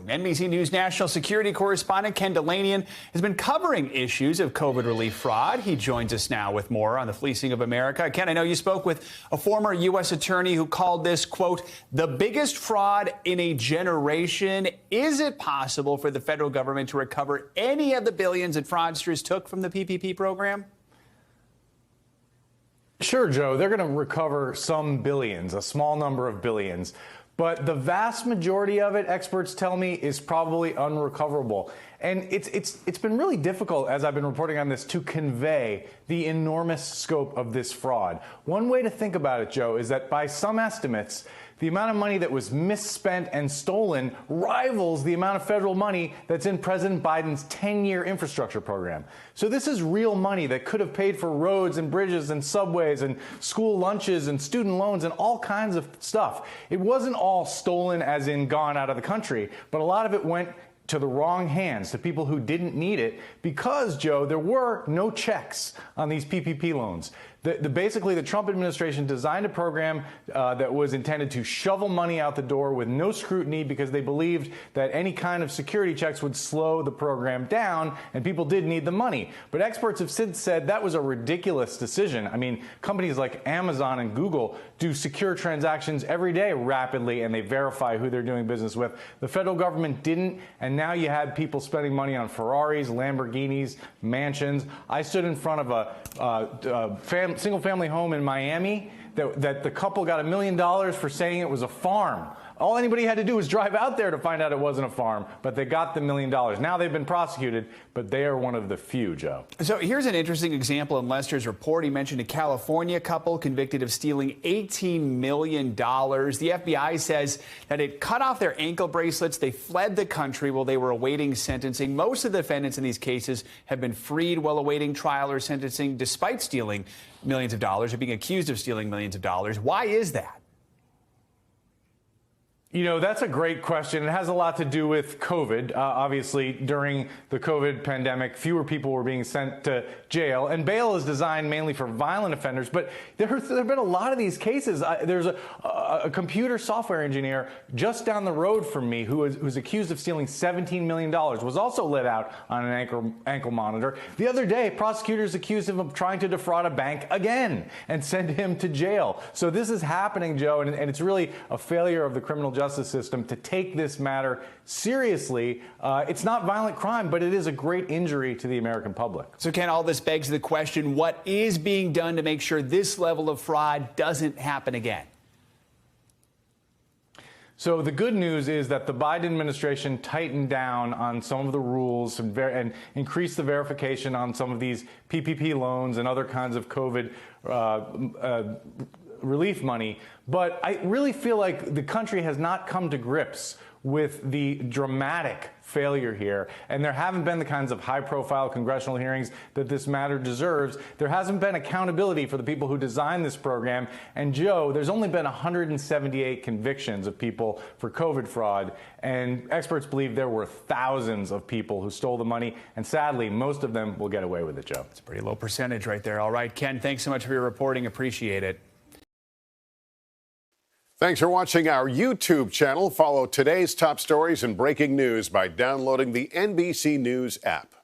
NBC News national security correspondent Ken Dilanian has been covering issues of COVID relief fraud. He joins us now with more on the fleecing of America. Ken, I know you spoke with a former U.S. attorney who called this, quote, the biggest fraud in a generation. Is it possible for the federal government to recover any of the billions that fraudsters took from the PPP program? Sure, Joe. They're going to recover some billions, a small number of billions. But the vast majority of it, experts tell me, is probably unrecoverable. And it's been really difficult, as I've been reporting on this, to convey the enormous scope of this fraud. One way to think about it, Joe, is that by some estimates, the amount of money that was misspent and stolen rivals the amount of federal money that's in President Biden's 10-year infrastructure program. So this is real money that could have paid for roads and bridges and subways and school lunches and student loans and all kinds of stuff. It wasn't all stolen as in gone out of the country, but a lot of it went to the wrong hands, to people who didn't need it, because, Joe, there were no checks on these PPP loans. Basically, the Trump administration designed a program that was intended to shovel money out the door with no scrutiny because they believed that any kind of security checks would slow the program down, and people did need the money. But experts have since said that was a ridiculous decision. I mean, companies like Amazon and Google do secure transactions every day rapidly, and they verify who they're doing business with. The federal government didn't, and now you had people spending money on Ferraris, Lamborghinis, mansions. I stood in front of a single-family home in Miami that the couple got $1 million for saying it was a farm. All anybody had to do was drive out there to find out it wasn't a farm, but they got the $1 million. Now they've been prosecuted, but they are one of the few, Joe. So here's an interesting example in Lester's report. He mentioned a California couple convicted of stealing $18 million. The FBI says that it cut off their ankle bracelets. They fled the country while they were awaiting sentencing. Most of the defendants in these cases have been freed while awaiting trial or sentencing, despite stealing millions of dollars or being accused of stealing millions of dollars. Why is that? You know, that's a great question. It has a lot to do with COVID. Obviously, during the COVID pandemic, fewer people were being sent to jail. And bail is designed mainly for violent offenders. But there have been a lot of these cases. There's a computer software engineer just down the road from me who was accused of stealing $17 million, was also let out on an ankle monitor. The other day, prosecutors accused him of trying to defraud a bank again and send him to jail. So this is happening, Joe, and it's really a failure of the criminal justice system to take this matter seriously. It's not violent crime, but it is a great injury to the American public. So, Ken, all this begs the question, what is being done to make sure this level of fraud doesn't happen again? So the good news is that the Biden administration tightened down on some of the rules and increased the verification on some of these PPP loans and other kinds of COVID relief money. But I really feel like the country has not come to grips with the dramatic failure here. And there haven't been the kinds of high-profile congressional hearings that this matter deserves. There hasn't been accountability for the people who designed this program. And, Joe, there's only been 178 convictions of people for COVID fraud. And experts believe there were thousands of people who stole the money. And sadly, most of them will get away with it, Joe. It's a pretty low percentage right there. All right, Ken, thanks so much for your reporting. Appreciate it. Thanks for watching our YouTube channel. Follow today's top stories and breaking news by downloading the NBC News app.